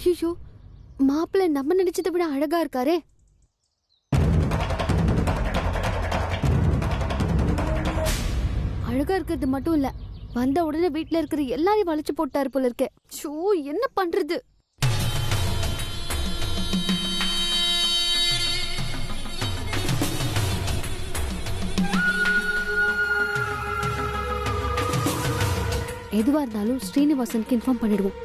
ஐயோ, மாப்பிள்ளை நம்ம நினைச்சதை விட அழகா இருக்காரே. அழகா இருக்கிறது மட்டும் இல்ல, வந்த உடனே வீட்டுல இருக்கிற எல்லாரையும் வளைச்சு போட்டாரு போல இருக்கே. ஷோ, என்ன பண்றது? எதுவா இருந்தாலும் ஸ்ரீனிவாசனுக்கு இன்ஃபார்ம் பண்ணிடுவோம்.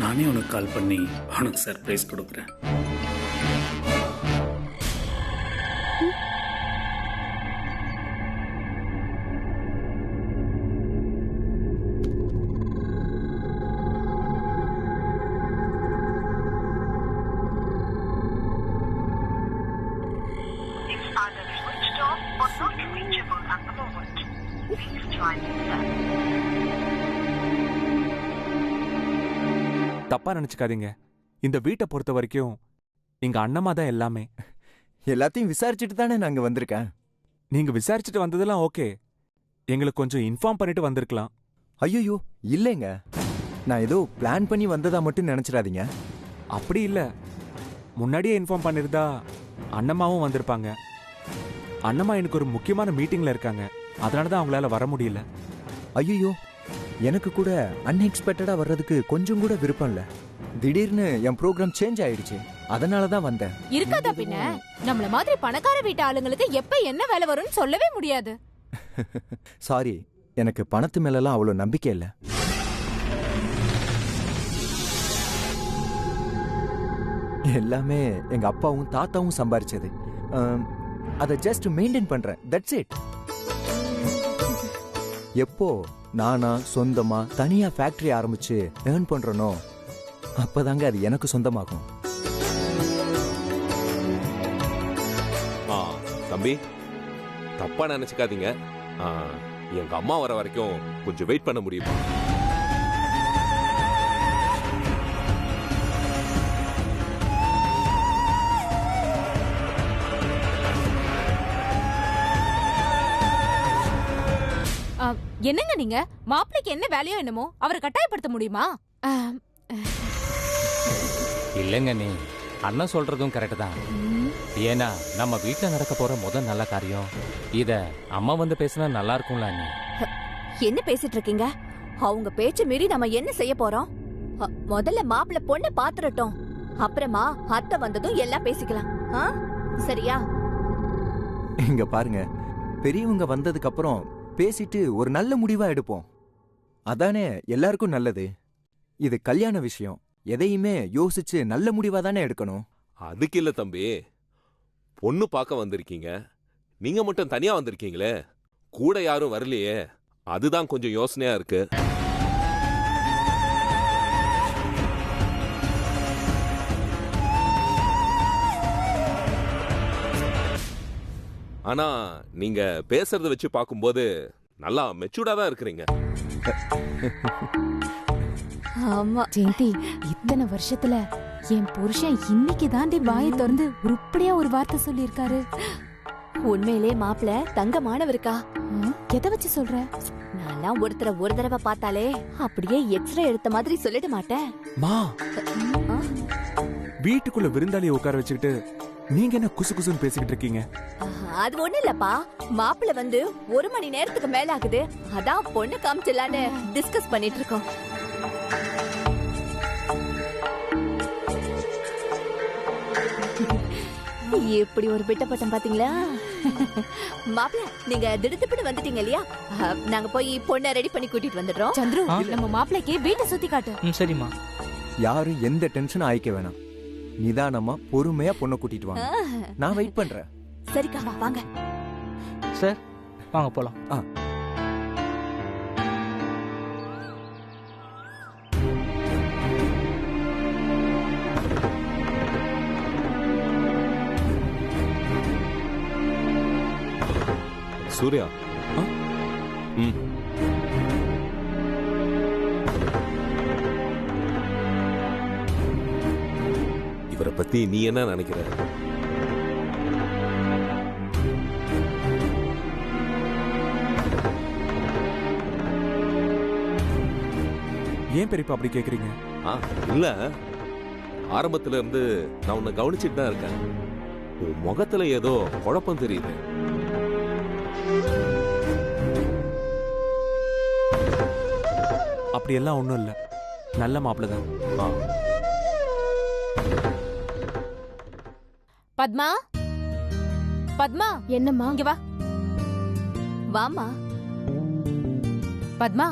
நானே உனக்கு கால் பண்ணி அவனுக்கு சர்ப்ரைஸ் கொடுக்குறேன். தப்பா நினைச்சுக்காதீங்க. இந்த வீட்டை பொறுத்த வரைக்கும் எங்க அண்ணமா தான் எல்லாமே. எல்லாத்தையும் விசாரிச்சுட்டு தானே நாங்க வந்திருக்கேன். நீங்க விசாரிச்சுட்டு வந்ததெல்லாம் ஓகே, எங்களுக்கு கொஞ்சம் இன்ஃபார்ம் பண்ணிட்டு வந்திருக்கலாம். ஐயோ இல்லைங்க, நான் ஏதோ பிளான் பண்ணி வந்ததா மட்டும் நினைச்சிடாதீங்க. அப்படி இல்ல, முன்னாடியே இன்ஃபார்ம் பண்ணிருந்தா அண்ணம்மாவும் வந்திருப்பாங்க. அண்ணம்மா எனக்கு ஒரு முக்கியமான மீட்டிங்ல இருக்காங்க, அதனாலதான் அவங்களால வர முடியல. ஐயோ, எனக்கு கூட அன்எக்ஸ்பெக்டடா வர்றதுக்கு கொஞ்சம் கூட விருப்பம் இல்ல. திடீர்னு என் ப்ரோக்ராம் சேஞ்ச் ஆயிடுச்சு, அதனாலதான் வந்தேன். இருக்காதா பின்ன, நம்மள மாதிரி பணக்கார வீட்டு ஆளுங்களுக்கு எப்ப என்ன வேலை வரும்னு சொல்லவே முடியாது. சாரி, எனக்கு பணத்து மேலலாம் அவ்வளவு நம்பிக்கை இல்ல. எல்லாமே எங்க அப்பாவும் தாத்தாவும் சம்பாரிச்சது. அதை ஜஸ்ட் மெயின்டைன் பண்றேன், தட்ஸ் இட். எப்போ நானா சொந்தமா தனியா ஃபேக்டரி ஆரம்பிச்சு ஏர்ன் பண்றனோ அப்பதாங்க அது எனக்கு சொந்தமாகும். தம்பி, தப்பா நினைச்சுக்காதீங்க. எங்க அம்மா வர வரைக்கும் கொஞ்சம் வெயிட் பண்ண முடியுமா? என்னங்க நீங்க, மாப்பிளைக்கு என்ன வேலையோ என்னமோ அவரை கட்டாயப்படுத்த முடியுமா? இல்லைங்க, நீ அண்ணன் சொல்றதும் கரெக்ட் தான். ஏன்னா நம்ம வீட்டுல நடக்க போற முதல் நல்ல காரியம் இத அம்மா வந்து பேசினா நல்லா இருக்கும்ல. நீ என்ன பேசிட்டு இருக்கீங்க? அவங்க பேச்சு மீறி நம்ம என்ன செய்ய போறோம்? முதல்ல மாப்பிள்ள பொண்ணு பாத்துறட்டும், அப்புறமா அத்தை வந்ததும் எல்லாம் பேசிக்கலாம். சரியா? இங்க பாருங்க, பெரியவங்க வந்ததுக்கு அப்புறம் பேசிட்டு ஒரு நல்ல முடிவா எடுப்போம், அதானே எல்லாருக்கும் நல்லது. இது கல்யாண விஷயம், எதையுமே யோசிச்சு நல்ல முடிவா தானே எடுக்கணும். அதுக்கு இல்ல தம்பி, பொண்ணு பார்க்க வந்திருக்கீங்க, நீங்க மட்டும் தனியா வந்திருக்கீங்களே, கூட யாரும் வரலையே, அதுதான் கொஞ்சம் யோசனையா இருக்கு. ஆனா நீங்க பேசுறத வச்சு பார்க்கும்போது நல்லா மெச்சூர்டா தான் இருக்கிறீங்க. ஆமா ஜெயந்தி, இத்தனை வருஷத்துல என் புருஷன் இன்னைக்கு தாண்டி வாயை திறந்து உருப்படியா ஒரு வார்த்தை சொல்லியிருக்காரு. உண்மையிலே மாப்பிள்ள தங்கமானவருக்கா? எதை வச்சு சொல்ற? நான் ஒருத்தர ஒரு தடவை பார்த்தாலே அப்படியே எக்ஸ்ரே எடுத்த மாதிரி சொல்லிட மாட்டேன். மா, வீட்டுக்குள்ள விருந்தாளியை உட்கார வச்சுக்கிட்டு நீங்க என்ன குசு குசுன்னு பேசிக்கிட்டு இருக்கீங்க? அது ஒண்ணு இல்லப்பா, மாப்பிள்ள வந்து 1 மணி நேரத்துக்கு மேல ஆகுது, அதான் பொண்ணு காமிச்சலான்னு டிஸ்கஸ் பண்ணிட்டு இருக்கோம். எப்படி ஒரு பிட்டப்பட்டம் பாத்தீங்களா? மாப்பிள்ள, நீங்க திடுத்துப்பிட்டு வந்துட்டீங்க இல்லையா? நாங்க போய் பொண்ணை ரெடி பண்ணி கூட்டிட்டு வந்துடுறோம். சந்துரு, நம்ம மாப்பிளைக்கு வீட்டை சுத்தி காட்டு. சரிம்மா. யாரும் எந்த டென்ஷனும் ஆயிக்க வேணாம், நிதானமா பொறுமையா பொண்ணை கூட்டிட்டு வாங்க, நான் வெயிட் பண்றேன். சரிக்கா, வாங்க சார், வாங்க போலாம். சூர்யா. ஆ? ம். இவரை பத்தி நீ என்ன நினைக்கிற? ஏன் பெரியப்பா அப்படி கேக்குறீங்க? இல்ல, ஆரம்பத்துல இருந்து நான் உன்னை கவனிச்சுட்டு தான் இருக்கேன். உன் முகத்துல ஏதோ குழப்பம் தெரியுது. அப்படியெல்லாம் ஒன்றும் இல்லை, நல்ல மாப்பிள்ளை தான். பத்மா, பத்மா, என்னம்மா? இங்க வா. வாமா. பத்மா,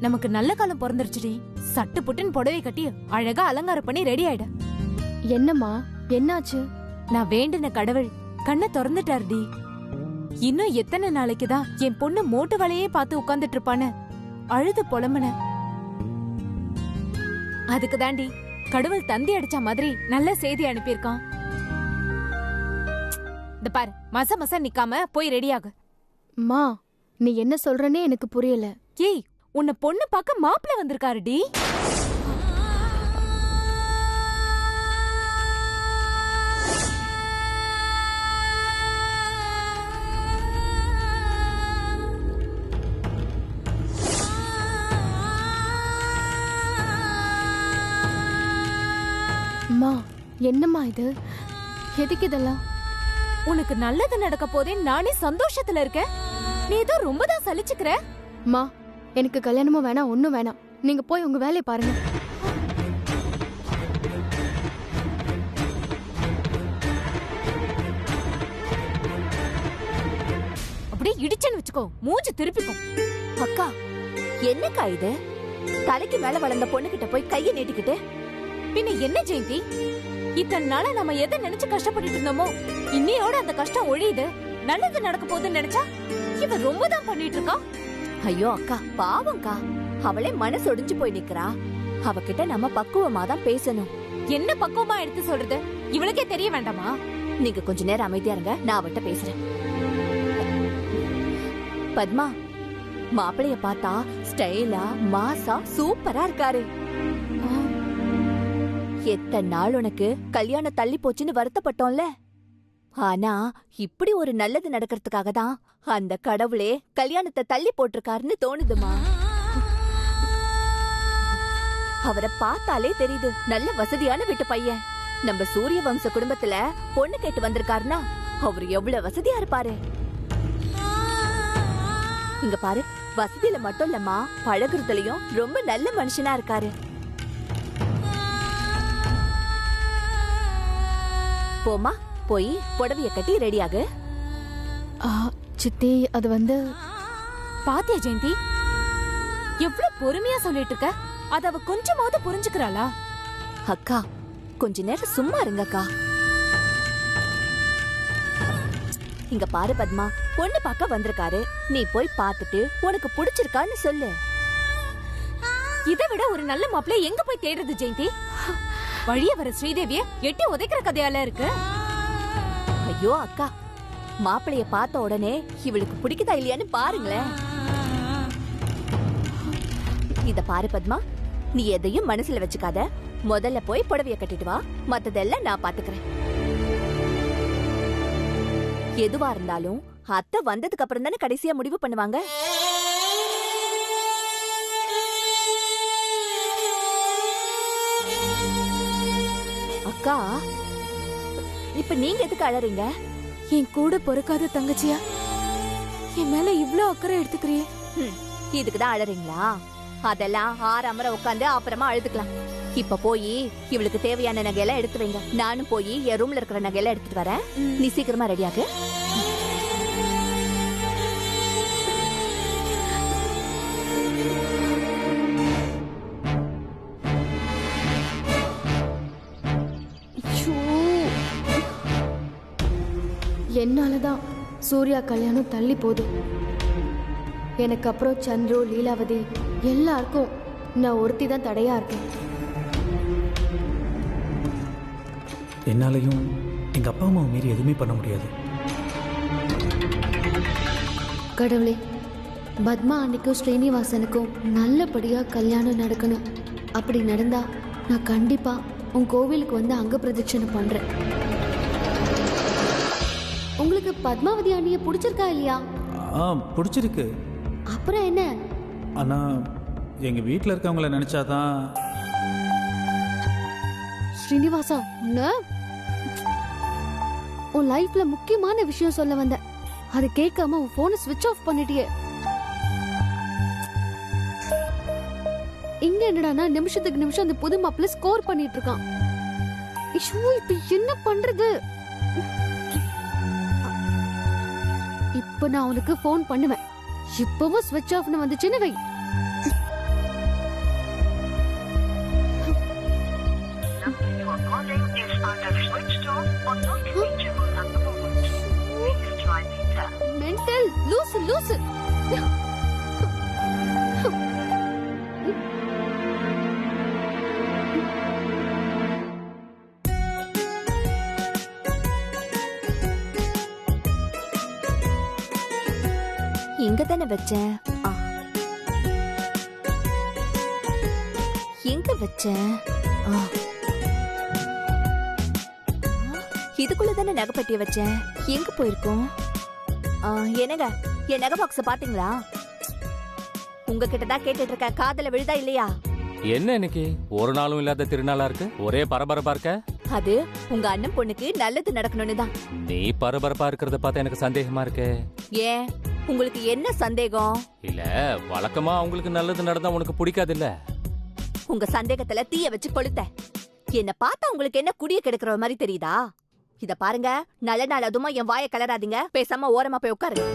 நமக்கு நல்ல காலம் பிறந்துருச்சுடி. சட்டு புட்டுன்னு புடவை கட்டி அழகா அலங்காரம் பண்ணி ரெடி ஆயிடு. என்னம்மா, என்னாச்சு? நான் வேண்டின கடவுள் கண்ணை திறந்துட்டாருடி. இன்னும் எத்தனை நாளைக்குதான் என் பொண்ணு மோட்டு வேலையே பார்த்து உட்கார்ந்துட்டு இருப்பான்னு அழுது புலம்புன. அதுக்கு தாண்டி கடவுள் தந்தி அடிச்ச மாதிரி நல்ல செய்தி அனுப்பியிருக்கான். இந்த பாரு, மச நிக்காம போய் ரெடி ஆகு. மா, நீ என்ன சொல்றனே எனக்கு புரியல. ஏய், உன்னை பொண்ணு பார்க்க மாப்பிள்ள வந்திருக்காருடி. மா, என்னம்மா இது? எதுக்கு இதெல்லாம்? உனக்கு நல்லது நடக்க போதே நானே சந்தோஷத்துல இருக்கேன். நீ ஏதோ ரொம்ப தான் சலிச்சுக்கிற. மா, எனக்கு கல்யாணமும் வேணாம், ஒண்ணும் வேணாம். நீங்க போய் உங்க வேலையை பாருங்க. அப்படியே இடிச்சேன்னு வச்சுக்கோ, மூஞ்சி திருப்பிக்கும். அக்கா, என்னக்கா இது? தலைக்கு மேல வளர்ந்த பொண்ணு கிட்ட போய் கையை நீட்டிக்கிட்டு. பின்ன என்ன ஜெயந்தி, இத்தனை நாளா நம்ம எதை நினைச்சு கஷ்டப்பட்டு இருந்தோமோ இன்னையோட அந்த கஷ்டம் ஒழியுது. நல்லது நடக்க போகுதுன்னு நினைச்சா இவ ரொம்ப தான் பண்ணிட்டு இருக்கா. ஐயோ அக்கா, பாவம்க்கா. அவளே மனசு ஒடிஞ்சு போய் நிக்கிறா. அவகிட்ட நம்ம பக்குவமா தான் பேசணும். என்ன பக்குவமா எடுத்து சொல்றது? இவளுக்கே தெரிய வேண்டாமா? நீங்க கொஞ்ச நேரம் அமைதியா இருங்க, நான் அவட்ட பேசுறேன். பத்மா, மாப்பிளைய பார்த்தா ஸ்டைலா மாசா சூப்பரா இருக்காரு. எத்தனை நாள் உனக்கு கல்யாணம் தள்ளி போச்சுன்னு வருத்தப்பட்டோம்ல. ஆனா இப்படி ஒரு நல்லது நடக்கிறதுக்காக தான் அந்த கடவுளே கல்யாணத்தை தள்ளி போட்டிருக்காருன்னு தோணுதுமா. அவரை பார்த்தாலே தெரியுது, நல்ல வசதியான வீட்டு பையன். நம்ம சூரிய வம்ச குடும்பத்துல பொண்ணு கேட்டு வந்திருக்காருன்னா அவர் எவ்வளவு வசதியா இருப்பாரு. இங்க பாரு, வசதியில மட்டும் இல்லம்மா, பழகுறதுலயும் ரொம்ப நல்ல மனுஷனா இருக்காரு. போமா, போய் புடவைய கட்டி ரெடியாகு. சித்தி, அது வந்து பாத்தியா ஜெயந்தி, எவ்வளவு பொறுமையா சொல்லிட்டு இருக்க. அத அவ கொஞ்சமாவது புரிஞ்சுக்கிறாளா? அக்கா, கொஞ்ச நேரம் சும்மா இருங்கக்கா. இங்க பாரு பத்மா, பொண்ணு பார்க்க வந்திருக்காரு. நீ போய் பார்த்துட்டு உனக்கு பிடிச்சிருக்கான்னு சொல்லு. இதை விட ஒரு நல்ல மாப்பிள்ளை எங்க போய் தேடுறது ஜெயந்தி? வழிய வர ஸ்ரீதேவிய எட்டி உதைக்கிற கதையால இருக்கு. ஐயோ அக்கா, மாப்பிளைய பார்த்த உடனே இவளுக்கு பிடிக்குதா இல்லையான்னு பாருங்களேன். இத பாரு பத்மா, நீ எதையும் மனசுல வச்சுக்காத. முதல்ல போய் புடவைய கட்டிட்டு வா, மத்ததெல்லாம் நான் பாத்துக்கிறேன். எதுவா இருந்தாலும் அத்தை வந்ததுக்கு அப்புறம் தானே கடைசியா முடிவு பண்ணுவாங்க. அக்கா, இப்ப நீங்க எதுக்கு அழறீங்க? என் கூட பொறுக்காத தங்கச்சியா என் மேல இவ்ளோ அக்கறை எடுத்துக்கிறியே. இதுக்குதான் அழறீங்களா? அதெல்லாம் ஆறாமரை உட்காந்து அப்புறமா அழுதுக்கலாம். இப்ப போய் இவளுக்கு தேவையான நகையெல்லாம் எடுத்து வைங்க. நானும் போய் என் ரூம்ல இருக்கிற நகையெல்லாம் எடுத்துட்டு வரேன். நீ சீக்கிரமா ரெடியாகு. என்னாலதான் சூர்யா கல்யாணம் தள்ளி போகுது. எனக்கு அப்புறம் சந்துரு, லீலாவதி எல்லாருக்கும் நான் ஒருத்தி தான் தடையா இருக்கேன். என்னாலையும் எங்கள் அப்பா அம்மாவை மீறி எதுவுமே பண்ண முடியாது. கடவுளே, பத்மா அன்னைக்கும் ஸ்ரீனிவாசனுக்கும் நல்லபடியா கல்யாணம் நடக்கணும். அப்படி நடந்தா நான் கண்டிப்பா உன் கோவிலுக்கு வந்து அங்க பிரதட்சணை பண்றேன். உங்களுக்கு பத்மாவதி அண்ணிய பிடிச்சிருக்கா இல்லையா? பிடிச்சிருக்கு. அப்புறம் என்ன? ஆனா எங்க வீட்டில் இருக்கவங்கள நினைச்சாதான். ஸ்ரீனிவாசா, உன் லைஃப்ல முக்கியமான விஷயம் சொல்ல வந்த, அதை கேட்காம உன் போனை ஸ்விட்ச் ஆஃப் பண்ணிட்டியே. இங்க என்னடானா நிமிஷத்துக்கு நிமிஷம் அந்த புது மாப்பிள்ள ஸ்கோர் பண்ணிட்டு இருக்கான். ஐயோ, இப்ப என்ன பண்றது? இப்ப நான் உனக்கு போன் பண்ணுவேன். இப்பவும் ஸ்விட்ச் ஆஃப்னு வந்துச்சுன்னு வை. மென்டல் லூசு லூசு. இங்க தானே வச்சேன். எங்க வச்சேன்? இதுக்குள்ள தானே நகைப்பட்டிய வச்சேன். எங்க போயிருக்கோம்? என்னங்க, என் நகை பாக்ஸ் பாத்தீங்களா? உங்ககிட்ட தான் கேட்டுட்டு இருக்க. காதல விழுதா இல்லையா? என்ன இன்னைக்கு ஒரு நாளும் இல்லாத திருநாளா இருக்கு? ஒரே பரபரப்பா இருக்க. அது உங்க அண்ணன் பொண்ணுக்கு நல்லது நடக்கணும்னு தான். நீ பரபரப்பா இருக்கிறத பார்த்தா எனக்கு சந்தேகமா இருக்கு. ஏன், உங்களுக்கு என்ன சந்தேகம்? இல்ல, வழக்கமா அவங்களுக்கு நல்லது நடந்தா உனக்கு பிடிக்காது இல்ல? உங்க சந்தேகத்துல தீய வச்சு கொளுத்த. என்ன பார்த்தா உங்களுக்கு என்ன குடிய கெடுக்கிற மாதிரி தெரியுதா? இத பாருங்க, நல்ல நாள் அதுமா என் வாயை கலராதீங்க. பேசாம ஓரமா போய் உட்காரு.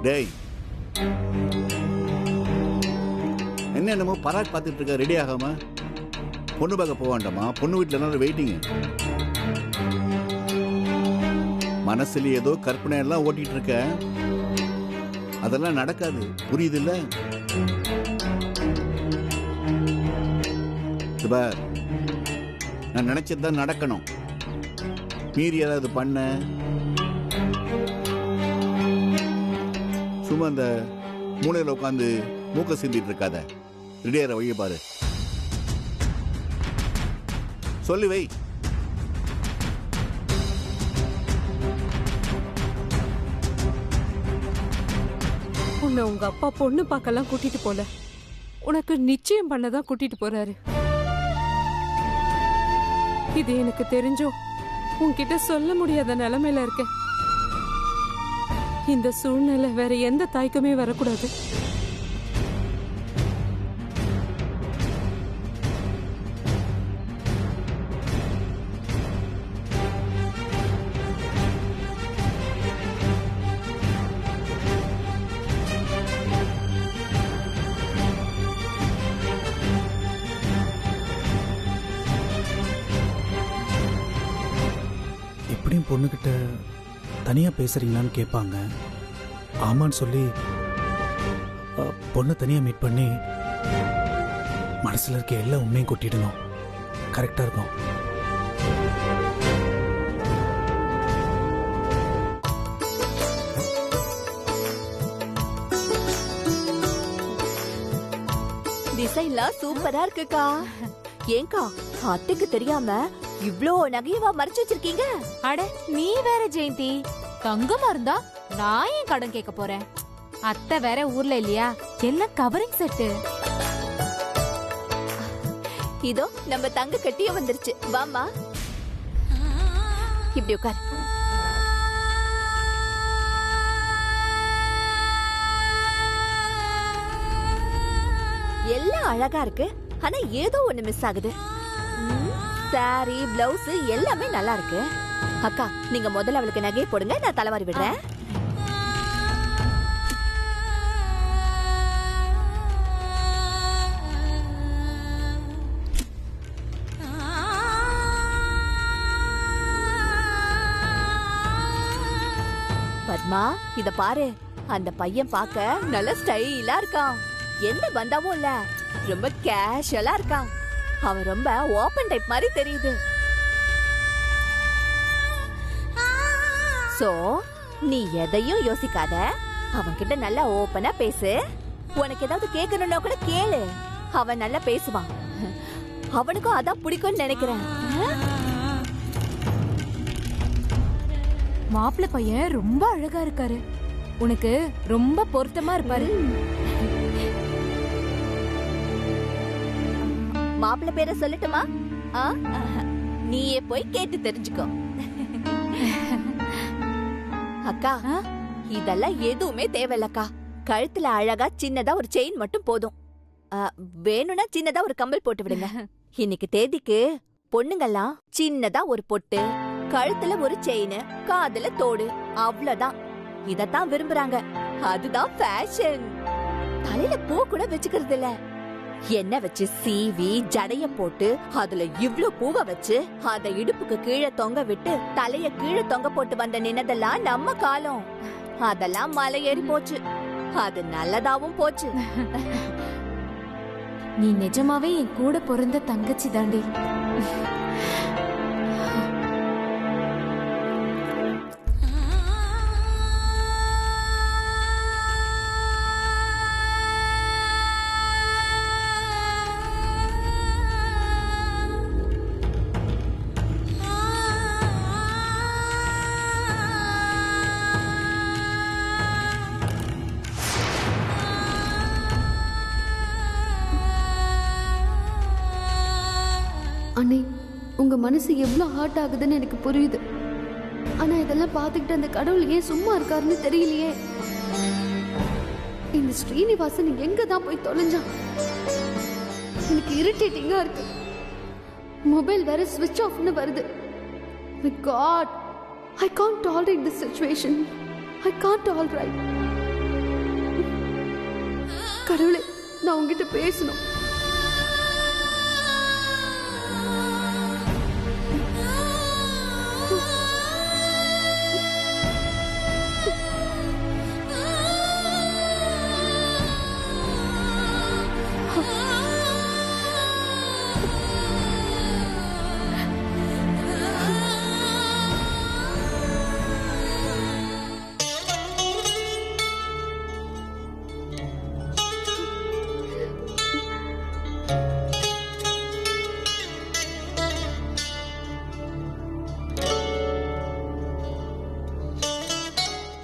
டேய், என்னமோ பராக் பார்த்துட்டு இருக்க. ரெடி ஆகாம பொண்ணு பார்க்க போக வேண்டாமா? பொண்ணு வீட்டில் எல்லாரும் வெயிட்டிங். மனசுல ஏதோ கற்பனை எல்லாம் ஓட்டிட்டு இருக்க. அதெல்லாம் நடக்காது, புரியுது இல்ல? நான் நினைச்சதுதான் நடக்கணும். மீறி ஏதாவது பண்ண, சும்மா அந்த மூளையில உட்காந்து மூக்க சிந்திட்டு இருக்காத. ரெடியார வழியை பாரு. சொல்லி வை. உன்னை உங்க அப்பா பொண்ணு பார்க்கலாம் கூட்டிட்டு போல, உனக்கு நிச்சயம் பண்ணதான் கூட்டிட்டு போறாரு. இது எனக்கு தெரிஞ்சோ உன்கிட்ட சொல்ல முடியாத நிலைமையில இருக்க. இந்த சூழ்நிலை வேற எந்த தாய்க்குமே வரக்கூடாது. எப்படியும் பொண்ணுகிட்ட தனியாக பேசுறீங்களான்னு கேட்பாங்க. ஆமான்னு சொல்லி பொண்ணு தனியாக மீட் பண்ணி மனசில் இருக்க எல்லா உண்மையும் கொட்டிடணும். கரெக்டாக இருக்கும். டிசைன்லாம் சூப்பரா இருக்குக்கா. ஏங்கா, அத்தைக்கு தெரியாம இவ்ளோ நகையவா மறைச்சு வச்சிருக்கீங்க? அட நீ வேற ஜெயந்தி, தங்கமா இருந்தா நான் ஏன் கடன் கேட்க போறேன்? அத்தை வேற ஊர்ல இல்லையா, எல்லாம் கவரிங் செட்டு. இதோ நம்ம தங்க கட்டிய வந்துருச்சு. வாமா, இப்படி உட்கார். எல்லாம் அழகா இருக்கு, ஆனா ஏதோ ஒண்ணு மிஸ் ஆகுது. சாரி, பிளவுஸ் எல்லாமே நல்லா இருக்கு. அக்கா, நீங்க முதல்ல அவளுக்கு நகையை போடுங்க, நான் தலைவாரி விடுறேன். பத்மா இத பாரு, அந்த பையன் பார்க்க நல்ல ஸ்டைலா இருக்கான். எந்த பந்தாவும் இல்ல, ரொம்ப கேஷுவலா இருக்கான். அவன் ரொம்ப ஓபன் டைப் மாதிரி தெரியுது. சோ நீ எதையும் யோசிக்காத, அவன்கிட்ட நல்லா ஓபனா பேசு. உனக்கு ஏதாவது கேட்கணும்னா கூட கேளு, அவன் நல்லா பேசுவான். அவனுக்கும் அதான் பிடிக்கும்னு நினைக்கிறேன். மாப்பிள்ளை பையன் ரொம்ப அழகா இருக்காரு, உனக்கு ரொம்ப பொருத்தமா இருப்பாரு. மாப்பிள்ளை பேரை சொல்லட்டுமா? நீயே போய் கேட்டு தெரிஞ்சுக்கோ. அக்கா, இதெல்லாம் எதுவுமே தேவையில்லக்கா. கழுத்துல அழகா சின்னதா ஒரு செயின் மட்டும் போதும். வேணும்னா சின்னதா ஒரு கம்பல் போட்டு விடுங்க. இன்னைக்கு தேதிக்கு பொண்ணுங்கெல்லாம் சின்னதா ஒரு பொட்டு, கழுத்துல ஒரு செயின், காதுல தோடு, அவ்வளவுதான். இதத்தான் விரும்புறாங்க. அதுதான் ஃபேஷன். தலையில பூ கூட வச்சுக்கிறது இல்ல. எண்ணெய் வச்சு சீவி ஜடைய போட்டு அதுல இவ்ளோ பூவை வச்சு அத இடுப்புக்கு கீழே தொங்க விட்டு தலைய கீழே தொங்க போட்டு வந்த நின்னதெல்லாம் நம்ம காலம். அதெல்லாம் மலை ஏறி போச்சு. அது நல்லதாவும் போச்சு. நீ நிஜமாவே என் கூட பிறந்த தங்கச்சி தாண்டி. அண்ணே, உங்க மனசு எவ்வளவு ஹார்ட் ஆகுதுன்னு எனக்கு புரியுது. ஆனா இதெல்லாம் பார்த்துக்கிட்டு அந்த கடவுள் ஏன் சும்மா இருக்காருன்னு தெரியலையே. இந்த ஸ்ரீனிவாசன் எங்க தான் போய் தொலைஞ்சான்? எனக்கு இரிட்டேட்டிங்கா இருக்கு. மொபைல் வேற ஸ்விட்ச் ஆஃப்னு வருது. My God, I can't tolerate this situation. I can't tolerate. கடவுளே, நான் உங்ககிட்ட பேசணும்.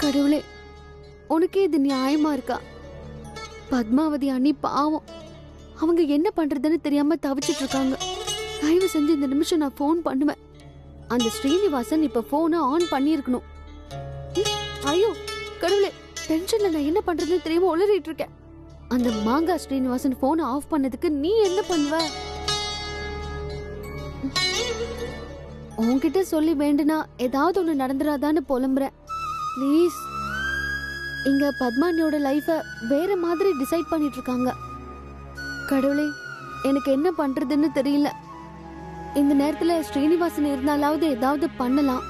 கடவுளே, உனக்கே இது நியாயமா இருக்கா? பத்மாவதி அண்ணி பாவம், அவங்க என்ன பண்றதுன்னு தெரியாம தவிச்சிட்டு இருக்காங்க. தயவு செஞ்சு இந்த நிமிஷம் நான் போன் பண்ணுவேன். அந்த ஸ்ரீனிவாசன் இப்ப போனை ஆன் பண்ணிருக்கணும். ஐயோ கடவுளே, டென்ஷன்ல நான் என்ன பண்றதுன்னு தெரியாம உளறிட்டு இருக்கேன். அந்த மாங்கா ஸ்ரீனிவாசன் போனை ஆஃப் பண்ணதுக்கு நீ என்ன பண்ணுவ? உன்கிட்ட சொல்லி வேண்டுனா ஏதாவது ஒண்ணு நடந்துராதான்னு புலம்புறேன். ப்ளீஸ். இங்க பத்மானியோட லைஃப வேற மாதிரி டிசைட் பண்ணிட்டு இருக்காங்க. கடவுளே, எனக்கு என்ன பண்றதுன்னு தெரியல. இந்த நேரத்துல ஸ்ரீனிவாசன் இருந்தாலாவது ஏதாவது பண்ணலாம்.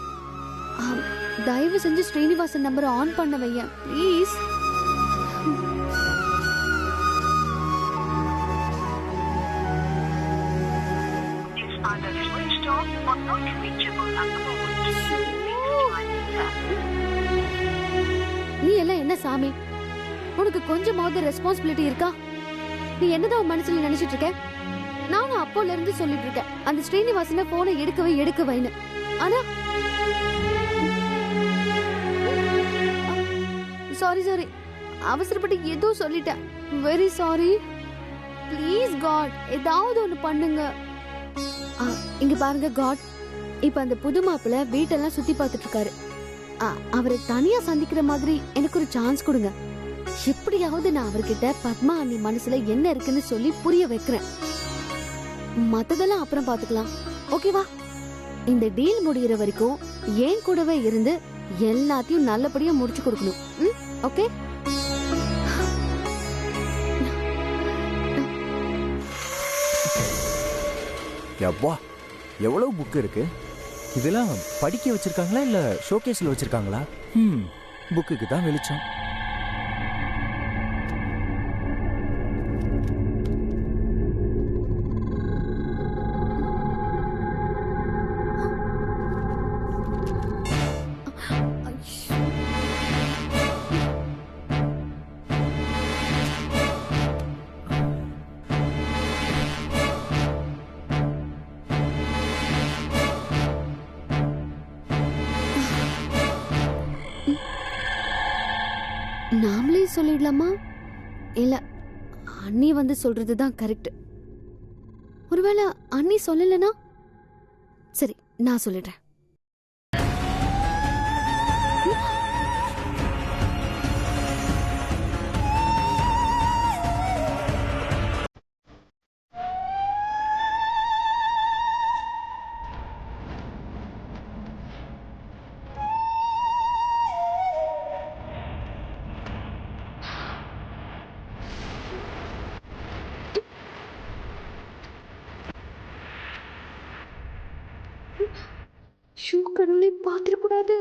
தயவு செஞ்சு ஸ்ரீனிவாசன் நம்பரை ஆன் பண்ண வையேன் ப்ளீஸ். நீ எல்லாம் என்ன சாமி, உனக்கு கொஞ்சமாவது ரெஸ்பான்சிபிலிட்டி இருக்கா? நீ என்னதான் மனசுல நினைச்சிட்டு இருக்க? நானும் அப்போல இருந்து சொல்லிட்டு இருக்கேன் அந்த ஸ்ரீனிவாசன போனை எடுக்கவைன்னு. ஆனா சாரி அவசரப்பட்டு ஏதோ சொல்லிட்டேன். Very sorry. ப்ளீஸ் காட், ஏதாவது ஒண்ணு பண்ணுங்க. இங்க பாருங்க காட், இப்ப அந்த புது மாப்பிள்ள வீட்டெல்லாம் சுத்தி பார்த்துட்டு இருக்காரு. அவரை தனியா சந்திக்கிற மாதிரி எனக்கு ஒரு சான்ஸ் கொடுங்க. எப்படியாவது நான் அவர்கிட்ட பத்மா அண்ணி மனசுல என்ன இருக்குன்னு சொல்லி புரிய வைக்கிறேன். மத்ததெல்லாம் அப்புறம் பாத்துக்கலாம். ஓகேவா? இந்த டீல் முடிகிற வரைக்கும் ஏன் கூடவே இருந்து எல்லாத்தையும் நல்லபடியா முடிச்சு கொடுக்கணும். ஓகே? யப்பா, எவ்வளவு புக் இருக்கு. இதெல்லாம் படிக்க வச்சிருக்காங்களா இல்ல ஷோகேஸ்ல வச்சிருக்காங்களா? புக்குக்கு தான் வெளிச்சம். நாமளே சொல்லிடலாமா? இல்ல அண்ணி வந்து சொல்றதுதான் கரெக்ட். ஒருவேளை அண்ணி சொல்லலனா சரி, நான் சொல்லிடுறேன். ஷூ கடவுளை பார்த்துடக்கூடாது.